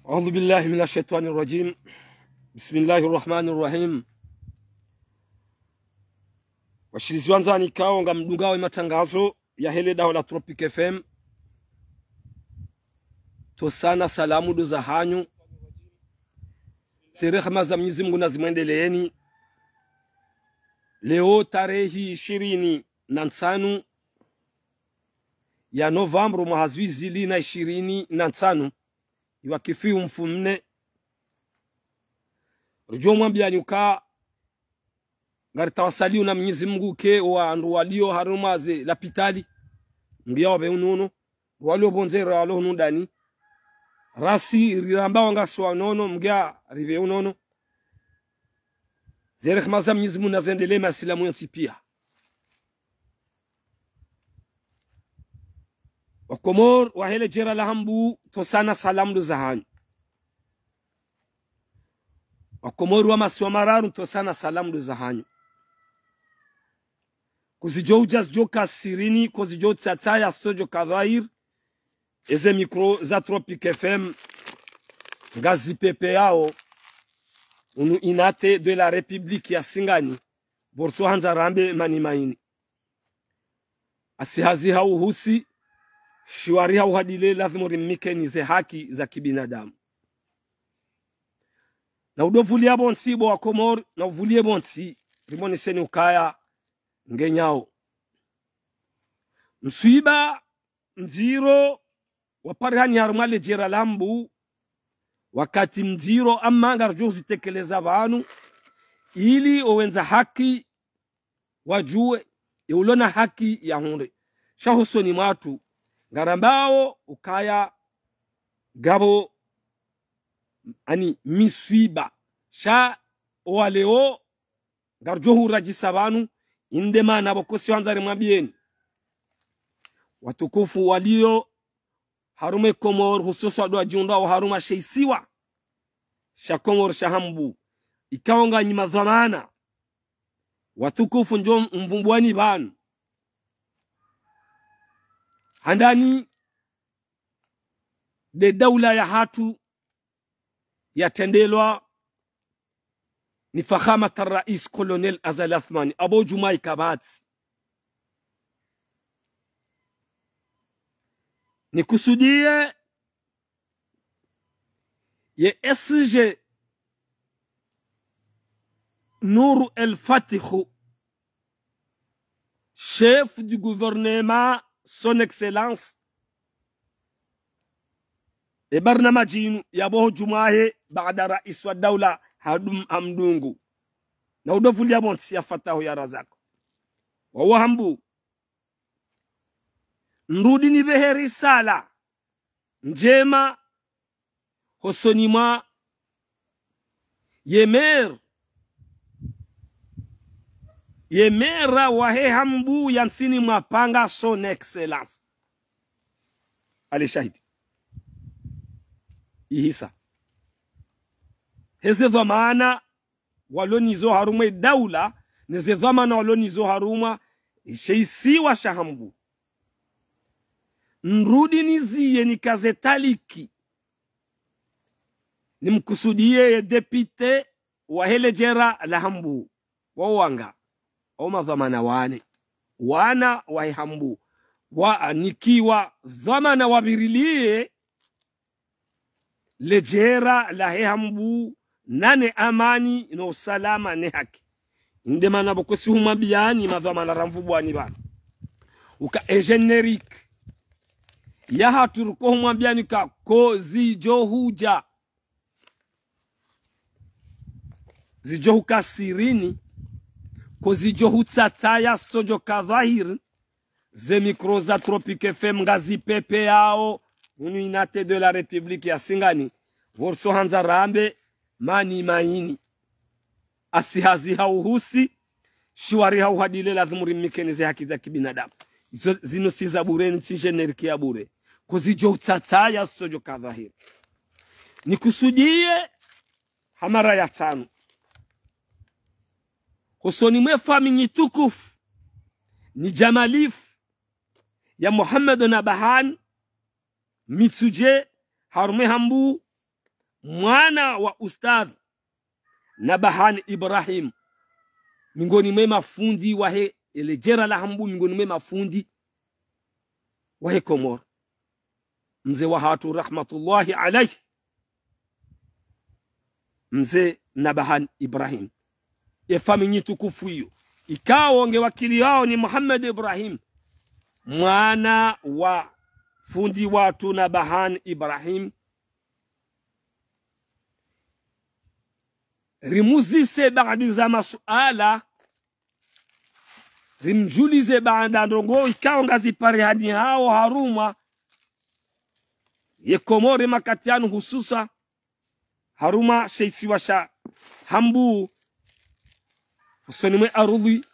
أعوذ بالله من الشيطان الرجيم. بسم الله الرحمن الرحيم. Washirizi wanzani kao nga mdungawe matangazo ya hele daho la Tropic FM. Tosana salamu do za hanyu. Rehema za Mwenyezi Mungu na zimwendeleeni. Leo tarehi 25 ya November mwaka 2025 iwakifiu mfumne rujo mwambia nyuka ngari tawasaliu na Mwenyezi Mungu ke wa andu walio harumaze lapitali mbia wabe unono walio bonzera walo nundani rasi riramba wanga swa nono mga rive unono zere khmaza Mwenyezi Mungu nazendele masilamu yonsi pia Wakomor wahele jera lahambu tosana salamu do zahanyu. Wakomor wa masiwa mararu tosana salamu do zahanyu. Kuzijo ujaz joka sirini, kuzijo tsataya stojo kadhair, eze mikro za Tropic FM, ngazi pepe yao, unu inate de la Republique ya Singani, borso hanza rambe manimaini. Asihazi hau husi, shiwari hauhadile lazima rimike nize haki za kibinadamu. Na udovulia bonsi bo Wakomor na uvulie bonsi rimoni seni ukaya ngenyao. Msuiba mziro waparihani harumale jera lambu wakati mziro ama ngarjozi tekeleza vanu ili owenza haki wajue ulona haki ya hunre. Shahusoni matu ngarambao ukaya gabo ani miswiba sha waleo ngarjohu rajisabanu indema na bokosi wanzari mwabieni watukufu walio harume Komor hususu adwa jiunda wa haruma sheisiwa sha Komor shahambu ikaonga nyima dhamana watukufu njo mvumbuani banu handani de daula ya hatu yatendelwa ni fahamat rais Colonel Azali Athmani Abu Jumai Kabati ni kusudie ye SG Nour El Fatih, chef du gouvernement Son Excellence e barnamajinu ya Abu Jumai baada rais wa daula Hamdungu na udovulia bonsi ya Fatahu ya Razako wa hambu nrudi ni beheri sala njema hosonima yemera wahe hambu yansini mwapanga Son Excellence ali shahidi ihisa heze dhamana walonizo haruma daula neze dhamana walonizo haruma sheisiwa shahambu nrudi niziye nikazetaliki nimkusudie depute wa hele jera la hambu wawanga oma dhamana wana wa hambu wa nikiwa dhamana wabirilie lejera la hambu nane amani no usalama ne haki indema na bokosi humabiani madhamana ramvubwani bana uka generic ya haturuko humwabiani ka zijo huja zijo hukasirini zijo hutsataya sojo kadhahir ze mikro za Tropic FM ngazi pepe yao unite de la Republique ya Singani vorso hanza rambe mani maini asihazi hauhusi shiwari hauhadile lazima rimikenize haki za kibinadamu zino siza bure ni generic ya bure kuzijo utsataya sojo kadhahir ni kusudie hamara ya tano husoni mwefa minyitukufu ni jamalifu ya Muhammad na Bahan mitsuje harume hambu mwana wa Ustadh Nabahan Ibrahim, mingoni mwe mafundi wahe elejera la hambu, mingoni mwe mafundi wahe Komoro. Mzee wa hatu rahmatullahi alayhi, mzee Nabahan Ibrahim efami tukufu hiyo. Ikawa onge wakili wao ni Muhammad Ibrahim, mwana wa fundi watu Nabahan Ibrahim. Rimuzise baadi za masuala, rimjulize baada ndongo. Ikawa ngazipare hadi hao haruma ye Komore makatianu, hususa haruma sheitsi washa hambu usonimwe arudhi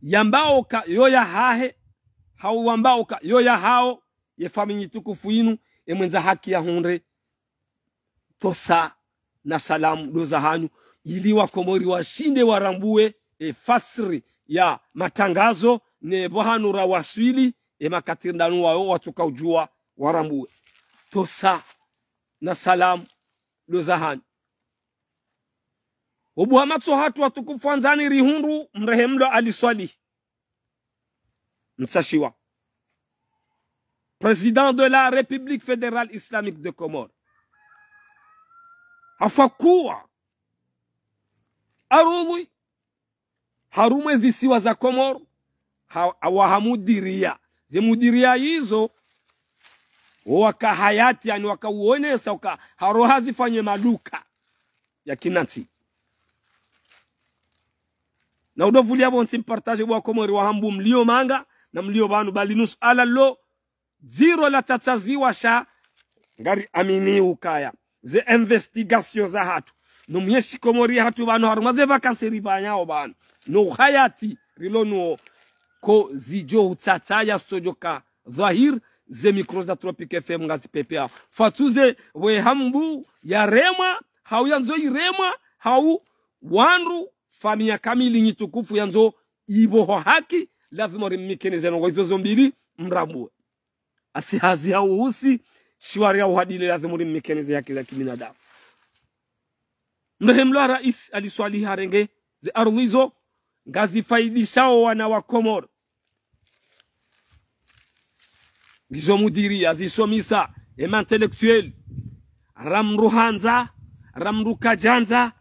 yambao ka yoya hahe hao wambao ka yoya hao ye fami tukufu inu emwenza haki ya hunre tosa na salamu doza hanyu, ili wa Komori washinde warambue fasri ya matangazo ne bohanura waswili makatindanu wao watuka ujua warambue tosa na salamu doza hanyu. Ubu hamatso hatu watukufu anzani rihundu mrehemlo aliswali msashiwa président de la République fédérale islamique de Comores hafakuwa arudhi harume zisiwa za Komoro wahamudiria zemudiria hizo wakahayati, yani wakauonesa wakaharoha zifanye maduka ya kinati na udovulia bonsi mpartage wa Komori wa hambu mlio manga na mlio banu balinus ala lo zero la tataziwa sha ngari amini ukaya ze investigation za hatu no myeshi Komori hatu banu harumaze vacances ribanyao banu no hayati rilono ko zijo utsataya sojoka dhahir ze micro za Tropic FM ngazi pepea fatuze we hambu ya rema hau yanzo irema hau wanru famia kamili nyitukufu yanzo iboho haki lazima rimikenize no hizo zombili mrambue asihazi hau usi shiwari ya uhadile lazima rimikenize haki za kibinadamu. Mrehemlo rais aliswali harenge ze arudhizo ngazi faidishao wana wa Komoro gizo mudiri azisomisa intellectuel ramru hanza ramru kajanza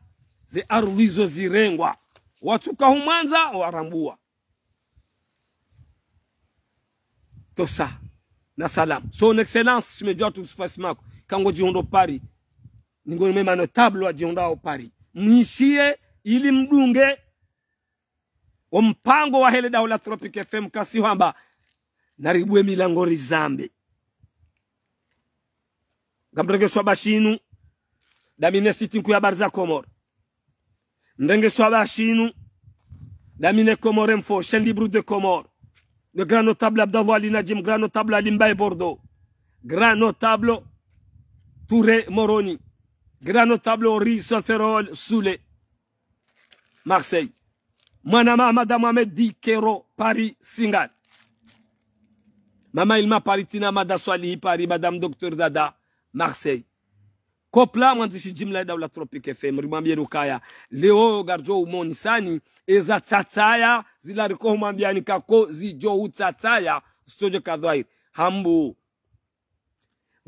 ze arudhizo zirengwa watuka humanza warambua tosa na salam son excellence simejua tusifasimako kango jihondo pari ningo mema notable wa jihondao pari mwishie ili mdunge wa mpango wa hele daula Tropic FM kasi hamba naribue milango rizambe gambrege swabashinu damine sitinku ya barza Komoro ndenge swabashinu damine Komore mfo chaîne libre de Comores, le grand notable Abdallah Ali Najim, grand notable Ali Mbaye Bordeaux, grand notable Touré Moroni, grand notable Ori Solferol Soule Marseille, Manama Madame Mohamed Di Kero Paris Singal, Mama Ilma Paritina Mada Swali Paris Madame Docteur Dada Marseille. Kopla mwanzishi jimla daula Tropic FM rimwambie rukaya leo garjo umonisani eza tsatsaya zila riko mwambiani kako zijo utsatsaya sojo kadhair hambu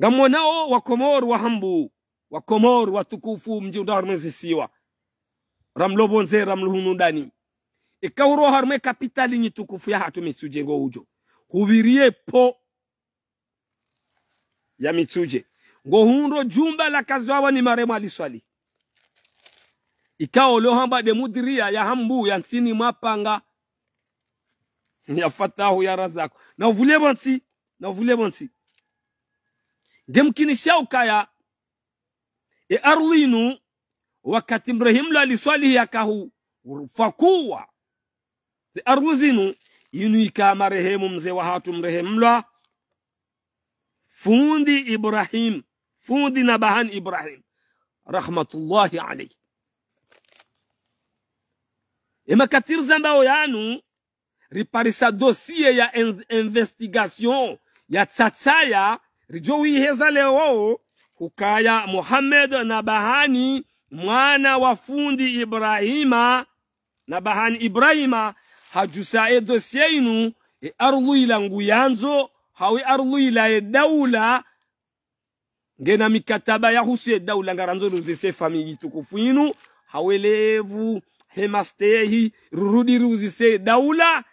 ngamonao wa Komoro wa hambu wa Komoro watukufu mji udarmezisiwa ramlobonze ramluhunundani ikawro harme kapitali nyitukufu ya hatu mitsuje ngo ujo hubirie po ya mitsuje ngo hundo jumba la kazi wawa ni maremo aliswali ikao leo hamba de mudiria ya hambu ya nsini mapanga ya fatahu ya razako na uvule bonsi ngemkinisha ukaya arlinu wakati Ibrahim aliswali yakahu fakuwa arluzinu inu ikama rehemu mzee wa hatu mrehemla fundi Ibrahim fundi Nabahan Ibrahim rahmatullahi alayhi ema katir zambao yanu riparisa dossier ya investigation ya tsatsaya rijowi heza leo hukaya Muhammad na bahani mwana wa fundi Ibrahima na bahani Ibrahima hajusa dossier inu arlu ila nguyanzo hawi arlu ila daula ngena mikataba ya husu daula ngaranzo ruzise famili tukufu inu hawelevu hemastehi rurudi ruzise daula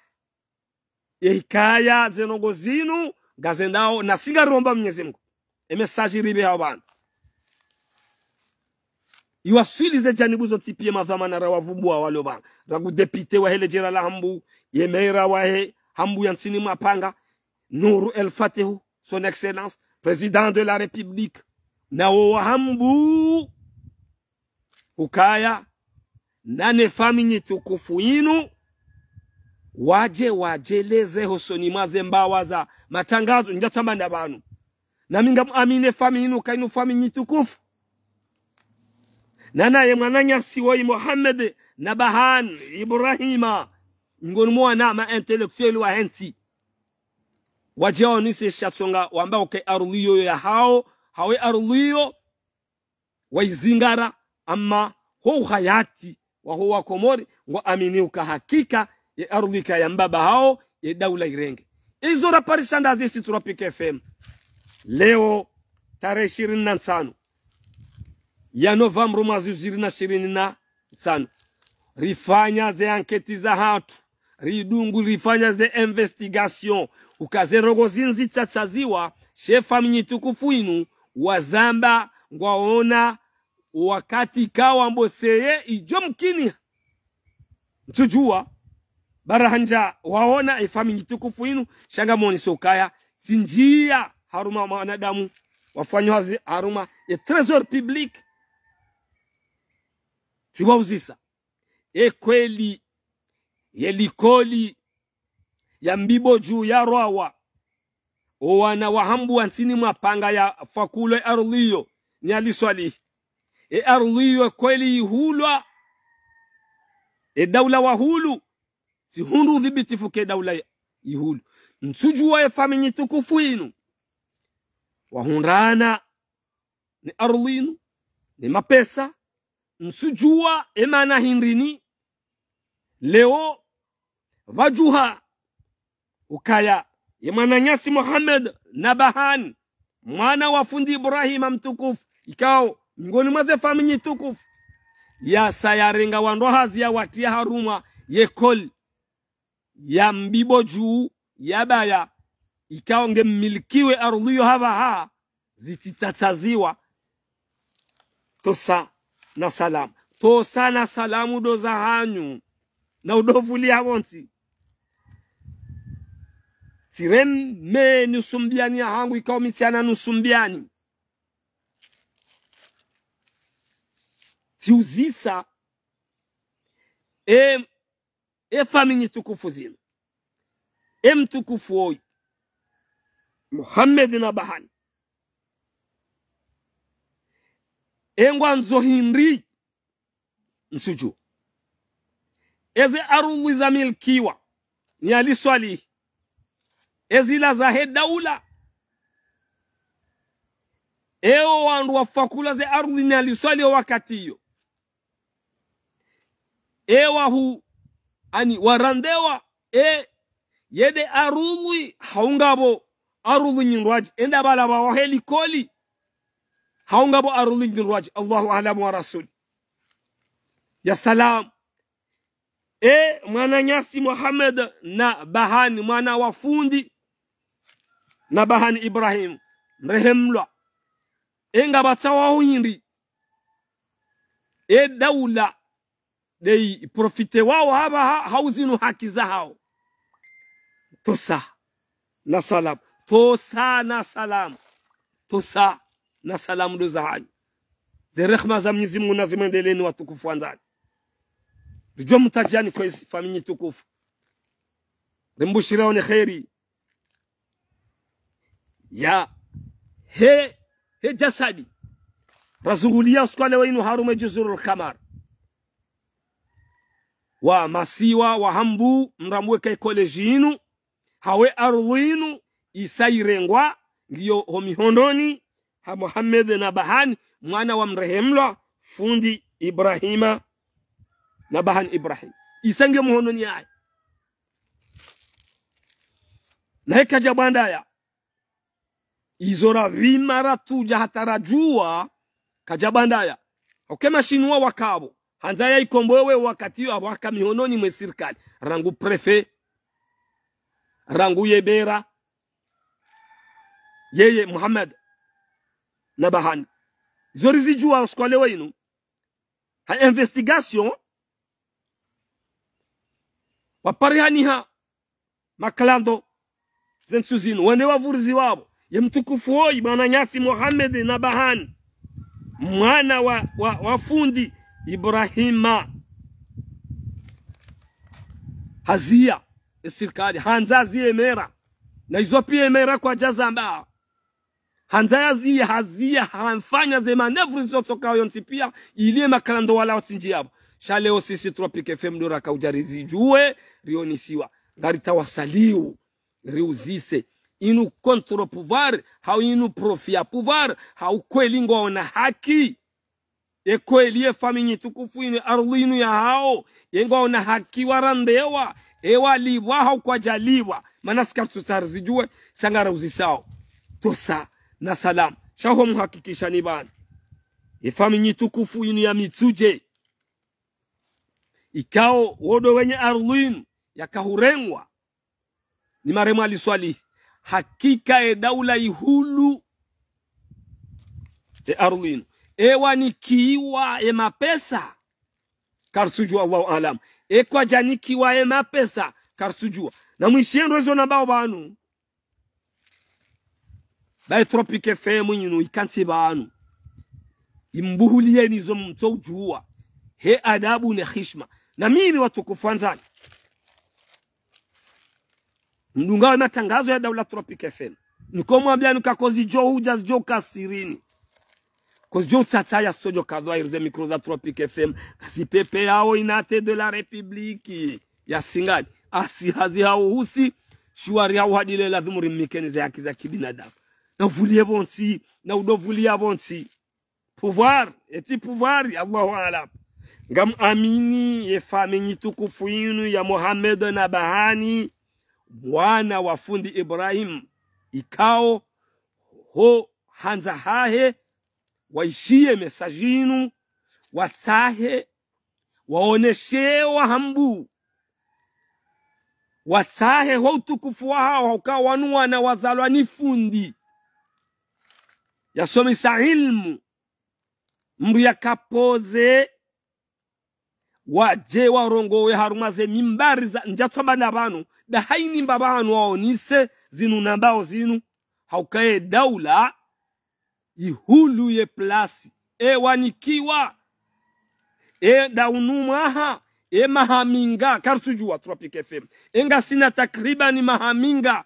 hikaya zenongo zinu gazendao na singa romba Mwenyezi Mungu message ribe habana iwaswilize janibu zoti pia madhamana rawavumbua wale bana ragu depute wa hele jera la hambu yemera wa he hambu yansini mapanga Nuru El Fatihu son excellence président de la république na wa hambu ukaya nane family tukufu inu wajeleze hosoni mazembawa za matangazo njatamba na banu na minga amine family inu kainu family tukufu nana ye mwananya siwoi Muhammad na bahan Ibrahima ngoni mwana ma intellectuel wa henti wajao ni se shatsonga wamba okay arliyo ya hao hawe arliyo waizingara ama ho hayati wa huwa komori wa aminiuka hakika ya arlika ya mbaba hao ya daula irenge izo raparishanda zisi Tropic FM leo tarehe 25 ya November mwezi 2025 rifanya ze anketi za hatu ridungu rifanya ze investigation ukaze rogo zinzi chachaziwa shefa mnyitukufu inu wazamba ngwaona wakati kawa mboseye ijo mkini mtujua barahanja waona ifami mnyitukufu inu shangamoni sokaya sinjia haruma wanadamu wafanywazi haruma ya trésor public tuwauzisa kweli yelikoli ya mbibo juu ya roawa wana wahambu wansini mapanga ya fakulo arliyo ni aliswali arliyo kweli ihulwa daula wa hulu si hundu dhibitifu ke daula ihulu nsujua family tukufu inu wahunrana ni arlinu ni mapesa nsujua emana hindrini leo wajuha ukaya yemana nyasi Muhammad na bahan mwana wa fundi Ibrahima mtukufu ikao ngoni mwaze family tukufu ya sayarenga wando hazia watia haruma yekol ya mbibo juu ya baya ikao nge milikiwe arudhiyo hava zititataziwa tosa na salamu tosa na salamu doza hanyu na udovuli awonsi sireme nusumbiani ya hangu ikao mitiana nusumbiani siuzisa family tukufu zinu mtukufu oyu Muhammad na bahani engwanzo hindri nsuju eze arudhi za milkiwa ni aliswali ezila za hedaula wandu wafakula ze arudhi ni aliswali wakati hiyo hu ani warandewa yede arudhi haungabo arudhi nyinrwaji enda bala wa helikoli haungabo arudhi nyinrwaji Allahu a'lamu wa rasul ya salam mwana nyasi Muhammad na bahani mwana wa fundi na bahani Ibrahim mrehemlwa enga batawa hindi daula dei profite wao haba hauzinu haki za hao tosa na salam tosa na salam tosa na salamu do zahanyu ze rehma za Mwenyezi Mungu na zimendeleni watukufu wanzani rijwa mtajani kwa family tukufu rimbushiraone khairi ya he jasadi razungulia uskale wainu harume juzurul kamar wa masiwa wa hambu mramweke kolejinu hawe arwinu isairengwa ngiyo homihondoni ha Muhammad na Bahani mwana wa mrehemlwa fundi Ibrahima na Bahani Ibrahim isange muhononi yae na heka jabandaya izora vimara tuja hatarajua kajabandaya okema shinua wakabo hanzaya ikombowe wakati wa waka mihononi mwe serikali rangu prefet rangu yebera yeye Muhammad na Bahani zori zijua uskole wenu ha investigation waparihaniha maklando zensuzinu wende wavurizi wabo ya mtukufu hoi bwana Nyasi Muhammad na Bahani mwana wa fundi Ibrahima hazia serikali hanzazi emera na hizo pia emera kwa jazamba hanzazi hazia hanfanya ze manevru zotoka yonti pia ilie makalando wala watinji yabo shaleo sisi Tropic FM dora kaujarizi juwe rionisiwa ngarita wasaliu riuzise inu kontro pouvoir hau inu profia pouvoir hau kweli ngona haki kweli famini tukufu inu arlinu ya hao ngona haki warandewa liwa hau kwa jaliwa manasika tutarzijue sangara uzisao tosa na salam shaho muhakikisha ni bana famini tukufu inu ya mituje ikao wodo wenye arlinu yakahurengwa ni maremu aliswali hakika daula ihulu arlinu wanikiwa mapesa karsujua Allahu alam kwa janikiwa mapesa karsujua na mwishiendo hizo na bao banu bai Tropic FM yinu ikansi banu imbuhulie nizo mtojua he adabu na heshima na mimi watukufu anzani mdungawe matangazo ya daula Tropic FM nikomwambia nukakozi johuja joka sirini kozi jo tsataya sojo kadwa irze mikro za Tropic FM asipepe yao inate de la republiki ya singani asi hazi hao husi shiwari hao hadile la dhumuri mikenize haki za kibinadamu na uvulie bonsi na udovulia bonsi pouvoir eti pouvoir Allahu alam ngam amini ye famini tukufu yinu ya Muhammad na Bahani mwana wa fundi Ibrahim ikao ho hanza hahe waishie mesajinu watahe waoneshewa hambu watahe ho utukufu wao ukawanu na wazalwa ni fundi yasomisa ilmu mbu yakapoze waje warongowe harumaze mimbari za njatwamba na banu da haini mbabanu waonise zinu nambao zinu haukae daula ihulu ye plasi wanikiwa daunumaha mahaminga karsujua Tropic FM enga sina takribani mahaminga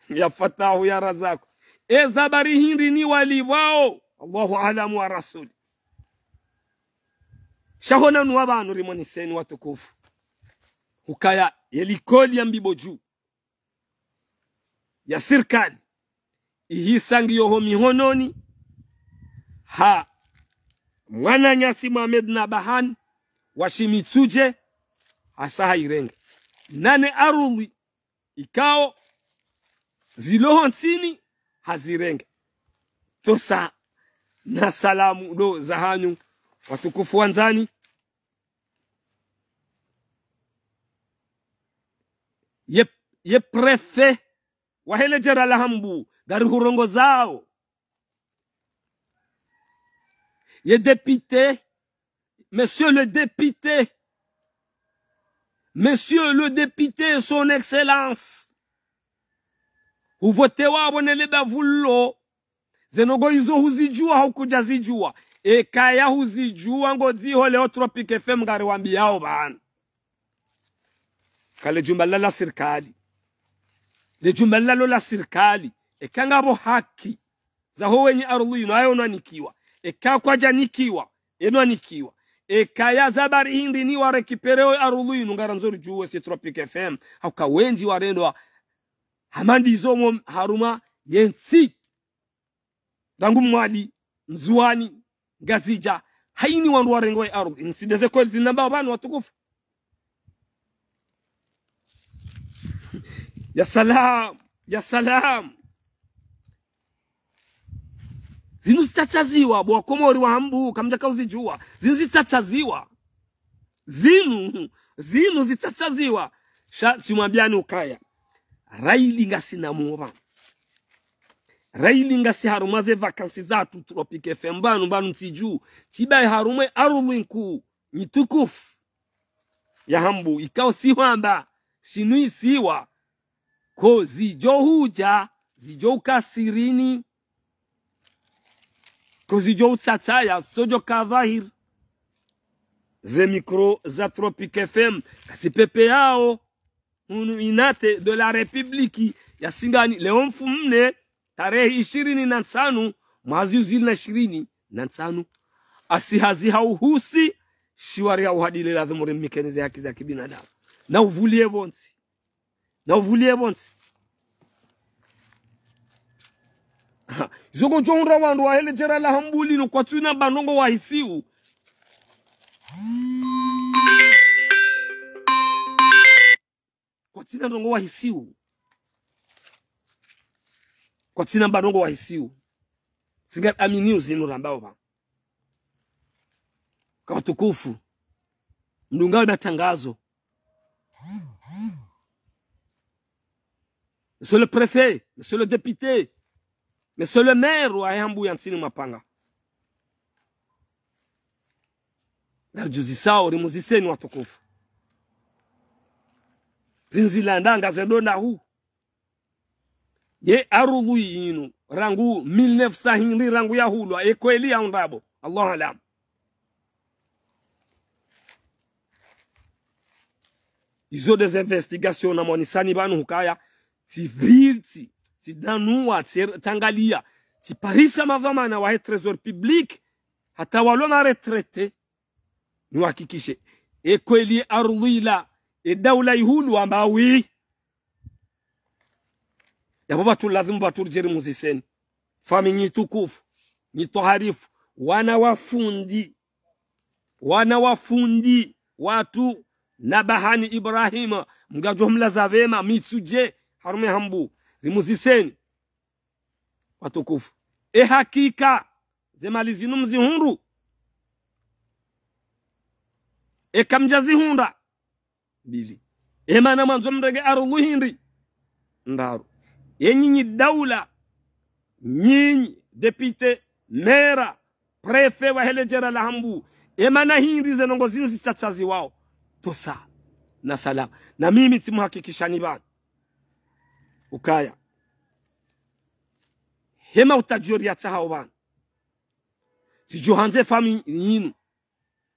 ya fatahu ya razaku zabari hindi ni wali wao Allahu alamu wa rasuli shahona nuwabanu rimoniseni watukufu hukaya yelikoli ya mbiboju ya serikali ihisangi yoho mihononi ha mwana Nyasi Muhammad na Bahani washimituje hasa irenge nane aruli ikao ziloho nsini hazirenge tosa na salamu do zahanyu watukufu wanzani ye prefet wahele jera la hambu gari hurongo zao ye député monsieur le député son excellence uvote wabo neleba vullo zenogo izo huzijua haukujazijua kaya huzijua ngoziho leo Tropic FM gari wambiao bana kale jumbala la serikali le jumbala la serikali kangabo haki za ho wenye arulu nayo nanikiwa kwa janikiwa enwanikiwa kaya zabari hindi ni warekipereo arulu ngaranzori juwe si Tropic FM hauka wenji warendo hamandi zomo haruma yensi rangu mwali mzuani ngazija haini wandu warengo ya ardhi nsideze kweli zinamba banu watukufu. Ya salam, ya salam. Zinu zitachaziwa bwa komori wa hambu kamjaka uzijua. Zinu zitachaziwa. Zinu zitachaziwa. Simwambiani ukaya. Raili ngasi na muwa. Raili ngasi harumaze vakansi zatu Tropic FM banu ntiju. Tibaye harume ardhi nkuu nitukufu ya hambu ikao siwamba shinui siwa ko zijo huja zijo ukasirini ko zijo utsataya sojo kadhahir ze mikro za Tropic FM kasi pepe yao unu inate de la republiki ya singani leo mfumne tarehe 25 mwezi uzili na 25 asihazi hauhusi shiwari ya uhadile la dhumuri mikeneze haki za kibinadamu na uvulie bonsi zogo jonra wandu wa hele jera la hambuli no kwa tuna banongo wa hisiu kwa tina banongo wa hisiu singa amini uzinu rambao ba kwa tukufu mdungawe matangazo. Monsieur le préfet, monsieur le député, monsieur le maire wa Yambu yansini mapanga. Narjuzi sao rimuziseni watukufu. Zinzilandanga zedona hu. Ye arudhu yinu rangu 1900 hindi rangu ya hulwa ekweli ya undabo. Allah alam. Izo des investigations na monisani banu hukaya si danua tangalia si parisa mavamana wa trésor public hata walona retraite ni hakikishe ekweli ardhila daula ihulu ambawi ya baba tu lazima baturjeri muziseni famini tukufu ni toharifu wana wafundi watu na bahani Ibrahim mgajo mlaza vema mitsuje harume hambu rimuziseni watukufu hakika zemalizinu mzihundu kamjazi hunda bili mana manzo mrege arulu hindi ndaru nyinyi daula nyinyi depute mera prefe wa helejera la hambu mana hindi zenongo zinu zitachazi wao tosa na salam na mimi timuhakikishani bana ukaya hema utajuri ya tahao bana si johanze fami yinu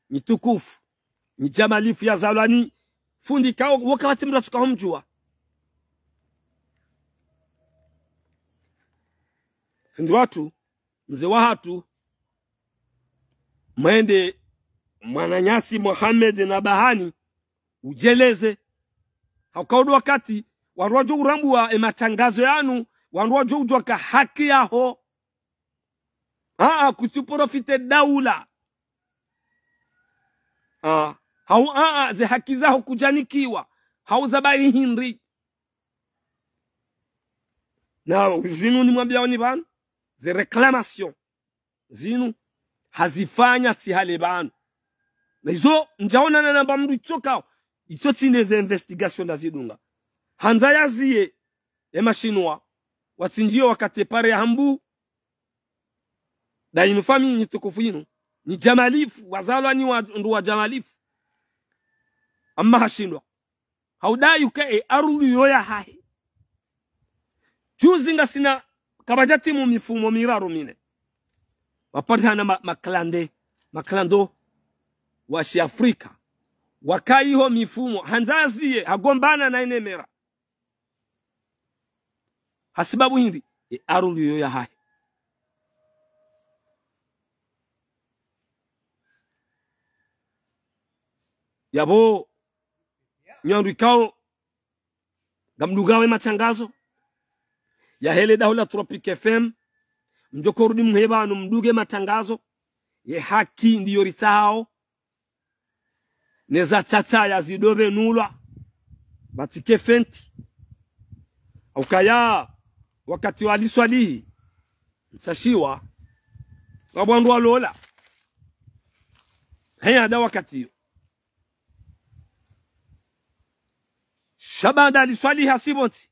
ni tukufu ni jamalifu ya zalwani fundi kao wakati mra tukahomjua fundi watu mzee wa hatu mwende Mwananyasi Mohamed na bahani ujeleze haukaudi wakati wanruwajo urambu wa matangazo yanu wanruwajo ujwa ka haki yaho kutuprofite daula ze haki zao kujanikiwa hauzabai hinri na zinu ni mwambia wani banu ze reclamation zinu hazifanya tihale banu na hizo njaona na namba mdu itoka ito tineze investigation da zidunga hanza yaziye mashinwa watsinjio wakati pare ya hambu da inufami ni tukufu yinu ni jamalifu wazalwa ni ndu wa jamalifu amma hashindwa haudai ukae arulu yoya hahe juzi nga sina kabajati mu mifumo miraru mine wapatana maklando wa Afrika wakaiho mifumo hanzaziye hagombana na inemera hasibabu hindi arulu yoya hahe yabo nyandu ikao gamdugawe matangazo ya hele daula Tropic FM mjoko rudi mhebanu mduge matangazo ye haki ndiyo ritao neza tata ya zidobe nulwa batike fenti ukaya wakati waliswalihi mtashiwa wabwandu walola haya da wakati shabanda aliswalihi hasibonti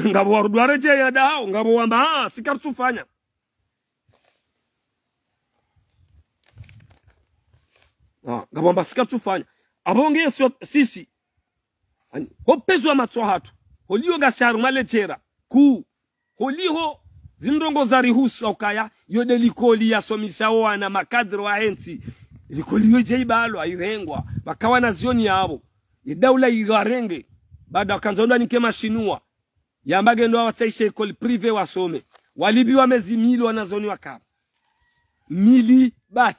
ngabo warudu areje ya dao ngabo wamba sikartufanya ngabo wamba sikartufanya abonge sisi hopezwa matso hatu holio gasaru malechera ku holiho zindongo za rihusu ukaya yode likoli ya somisao wana makadri wa hensi likoli yoje ibalo airengwa bakawa na zioni yabo idaula igarenge baada wakanzonda nike mashinua yambage ndo wataisha ekoli prive wasome walibi wamezi mili wanazoni wakaba mili ba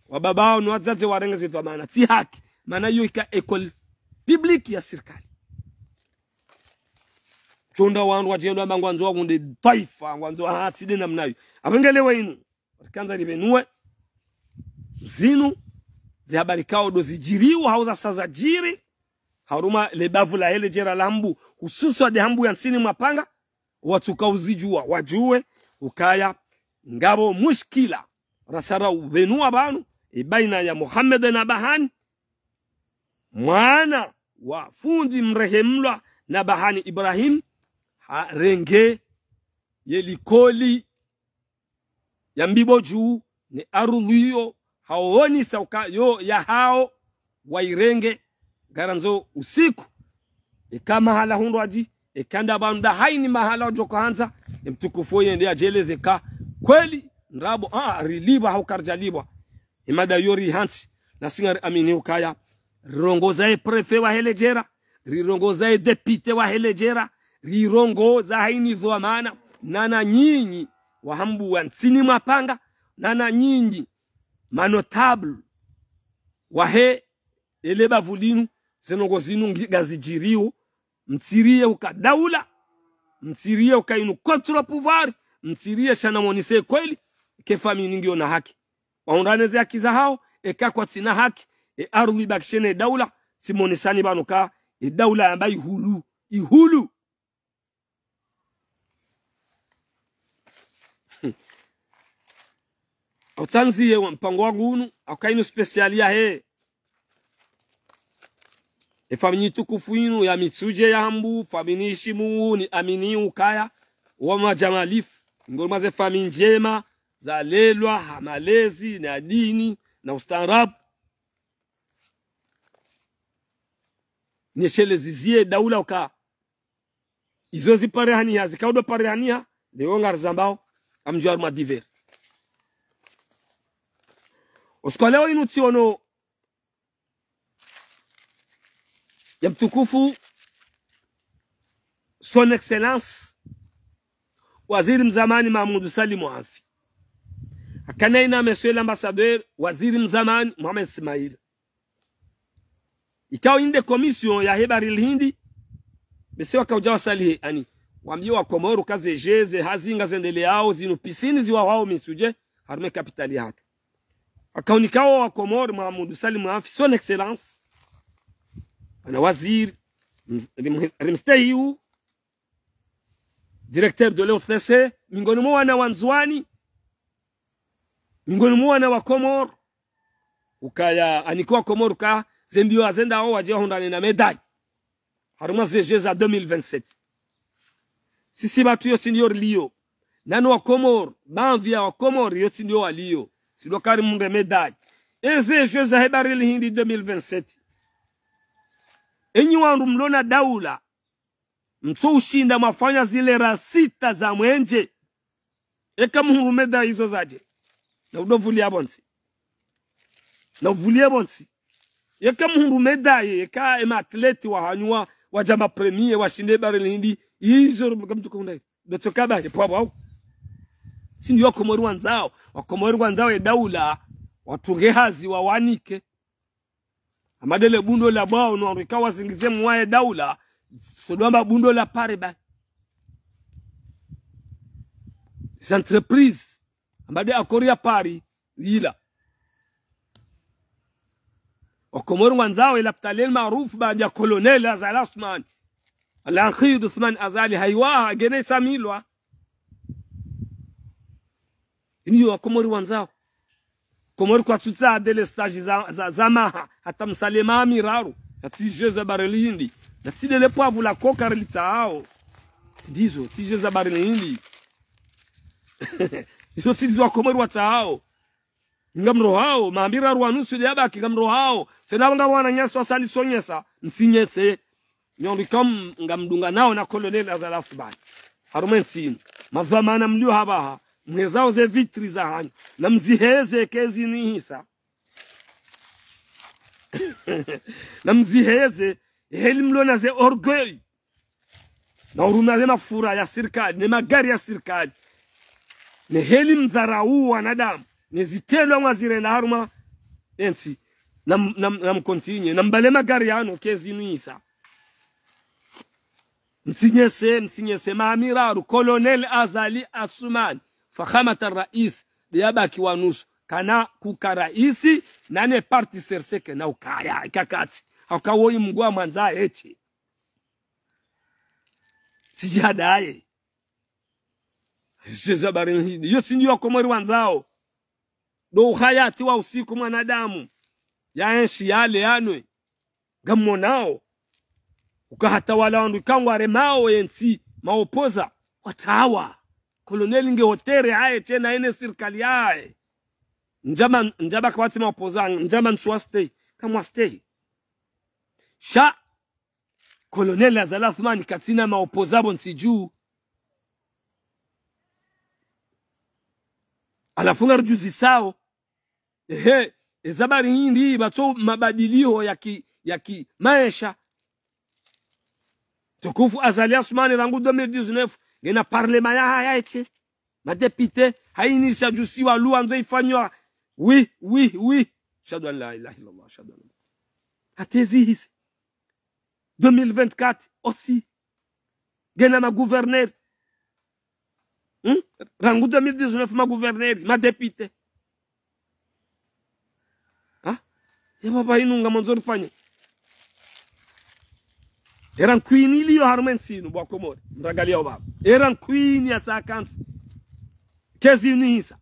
wababao ni wazazi warenge zetu maana si haki maana hiyo ika ekoli public ya serikali chonda wandu wajendo mangwanzo wakunde taifa ngwanzo hatide namnayo abengelewe inu kanza libenue zinu zi habari kao dozijiriwa hauza saza jiri haruma lebavu la hele jera lambu hususu de hambu ya nsini mapanga watuka uzijua wajue ukaya ngabo mushkila rasara ubenua banu baina ya Muhammad na Bahani mwana wa fundi mrehemlwa na Bahani Ibrahim renge yelikoli ya mbibo juu ni arudhiyo haoni sauka yo ya hao wairenge garanzo usiku kama hala hundwaji kanda banda haini mahala joko hanza mtukufu yende ajeleze ka kweli nrabo riliba haukarjaliba imada yori hansi na singar amini ukaya rongoza prefe wa helejera rirongoza depute wa helejera rirongoza haini dhamana nana nyinyi wahambu wa nsini mapanga nana nyinyi manotable wahe eleba vulinu zenongozinu gazijiriu mtsirie ukadaula mtsirie ukainu kontra pouvoir mtsirie shana monise kweli ke famini ngio na haki waundaneze haki za hao eka kwa tina haki ardhi bakishene daula simonisani banuka daula ambayo ihulu autanziye mpango wangu unu akainu speciali ya he famini tukufu inu ya mitsuje ya hambu famini ishimu ni amini ukaya wa majamalifu ngoma famini njema za lelwa hamalezi na dini na ustaarabu nyeshele zizie daula uka izo ziparehania zikaudo parehania leo ngarzambao amjuar madiver oskoleo inutiono ya mtukufu son excellence waziri mzamani Mahmoud Salim Afi akanaina monsieur l'ambassadeur waziri mzamani Mohamed Ismail ikao inde commission ya hebari hindi bese wakaujawa salihe ani wambie wa Komoro kaze jeze hazinga zendeleao zinu pisini ziwa wao misuje harume kapitali hatu akaunikao wa Komoro Mahmoud Salim Afi son excellence ana waziri rimsteyu directeur de l'OTC mingoni mwa wanzwani mingoni mwa wa Komoro ukaya anikuwa Komoro ka zembio azenda ao waje hondane na medai haruma zejeza 2027 sisi batu yo senior liyo nano wa Komoro banvia wa Komoro yo senior walio sido kari munde medai eze jeza hebari hindi 2027 enyi wandu mlona daula mso ushinda mafanya zile rasita za mwenje eka muhurumeda hizo zaje na udovulia bonsi na uvulia bonsi eka muhurumeda eka ema atleti wa hanywa wa jama premier wa shinde barele hindi hizo mkamtukunda dotokaba hapo au si ndio Komoro wanzao wa Komoro wanzao ya daula watunge hazi wa wanike amadele bundo la bao no rikawa zingize mwae daula sodomba bundo la pare ba entreprise ambade akoria pari ila okomori wanzao ila ptalel maruf baada colonel Azali Asmani al-Akhir Uthman Azali haywa gene samilwa niyo okomori wanzao komori kwa tutsa dele stage za maha hata msalema miraru atijeza barelindi na tidele poavu la koka relitao tidizo tijeza barelindi iso tidizo komori watao ngamro hao maambira ruanusu yaba kigamro hao senabanga wana nyaso asali sonyesa nsinyetse nyondi kam ngamdunga nao na colonel Azali Asmani harumensin mazamana mlio habaha mwezao ze vitri za hanyo na mziheze kezi ni hisa na mziheze heli mlona ze orgueil na uruma ze mafura ya serikali ne magari ya serikali ne heli mdharau wanadamu ne zitelo mwazire na haruma ensi na mkontinye na mbale magari yano kezi ni hisa msinyese maamiraru colonel Azali Asmani fakhamata rais liyabaki wanusu kana kuka raisi nane parti serseke na ukaya ikakati hakawoyi mgwa mwanza eche sijadaye jezabari hidi yote ndio komori wanzao do hayati wa usiku mwanadamu yaenshi yale yanwe gamonao ukahata wala wandu kangware mao yensi maopoza watawa koloneli nge hotere aye tena ene serikali yae njaba kwati maopoza njaba nsuaste kama stay sha koloneli Azali Asmani katina maopozabo nsiju alafunga rujuzi sao ezabari hindi bato mabadilio ya ki maisha tukufu Azali Asmani rangu 2019 gena parlement ya haya eche ma député haini shajusi wa loi ndo ifanywa oui shadu an la ilaha illallah shadu atezi hisi 2024 aussi gena ma gouverneur rangu 2019 ma gouverneur ma député ya baba inunga monzori fanye eran queen iliyo harmensinu bwa komori mragalia baba eran queen ya sakansi kezi nisa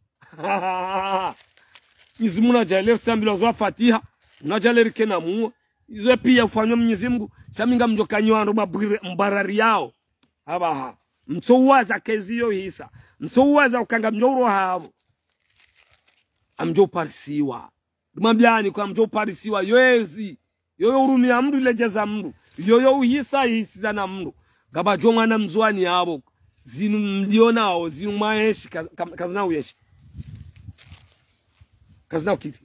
nizimuna jaler sambilo zwa fatiha na jaler kenamu izo pia ufanywa Mwenyezi Mungu shaminga mjokanyo ando mbarari yao abaha mtsowaza kezi yo hisa mtsowaza ukanga mjoro havo amjo parisiwa dumambyani kwa mjo parisiwa yoezi yoyo urumia mndu ilejeza mndu yoyo uhisa hisiza na mndu gaba jo mwana mzwani yabo zinu mlionao zinu maeshi kazina uyeshi kazina ukiti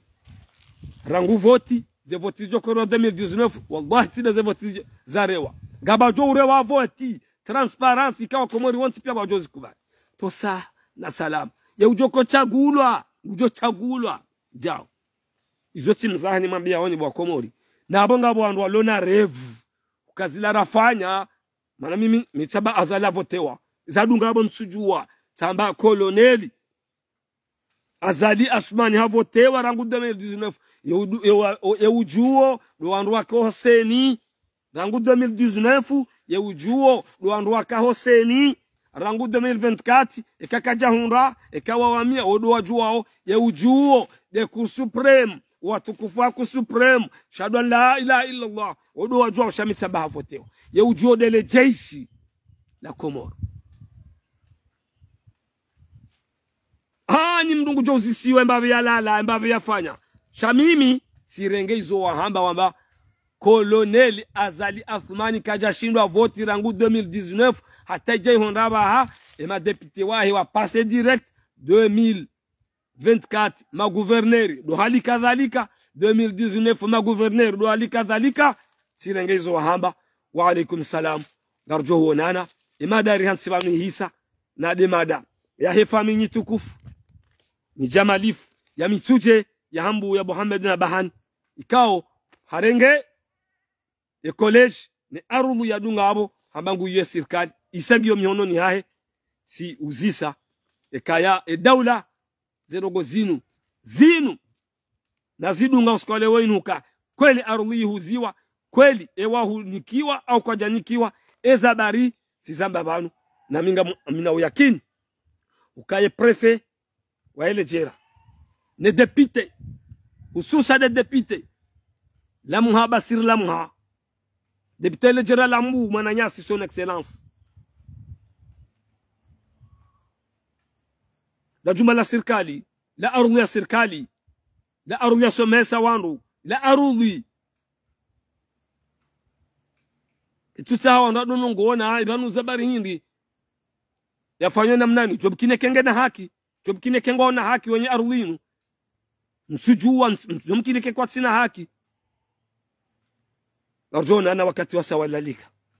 rangu voti ze voti jokoro 2019 wallahi tina ze voti zarewa gaba jo urewa voti transparency ikawa komori wanti pia bajozi kubali tosa na salamu ya ujoko chagulwa ujo chagulwa jao izoti mzahani mambia woni bwa komori na abonga bwandu walona revu ukazila rafanya mana mimi mitaba Azali votewa zadunga abo nsujua tamba koloneli Azali Asmani havotewa rangu 2019 yeujuo do wandu wake Hoseni rangu 2019 yeujuo do wandu wake Hoseni rangu 2024 ekakaja hunra ekawawamia odo wajuao yeujuo de Cour supreme watukufu wako supreme shahadu an la ilaha illallah odo wajuao shamitaba havotewa yeujuo dele jeshi la Komoro ni mdungu jozi siwe mbavi ya lala mbavi ya fanya shamimi sirenge izo wahamba wamba koloneli Azali Asmani kaja shindwa voti rangu 2019 hata jai hondaba ha ema depute wahi wa passe direct 2024 ma gouverneur do hali kadhalika 2019 ma gouverneur do hali kadhalika sirenge izo wahamba wa alaikum salam garjo honana ema dari hansibanu hisa na demada ya hefami nyitukufu ni jamalifu ya mituje ya hambu ya Muhammad na Bahan ikao harenge e college ni arulu ya dunga abo hambangu ye serikali isagio mihono ni hahe si uzisa ekaya daula zerogo zinu na zidunga usikole wenuka kweli ardhi huziwa kweli ewa hunikiwa au kwa janikiwa ezabari sizamba banu na minga mina uyakini ukaye prefet wa ele jera ne député hususa de député la muhaba sir la muha député le jera la mu mananyasi son excellence la juma la serikali la ardhi ya serikali la ardhi ya somesa wandu la ardhi itutawa ndo ngona ibanu zabari hindi yafanywa namnani jobkine kenge na haki jobkine kengo na haki wenye ardhinu msujua mkine kwa sina haki arjona ana wakati wa sawalalika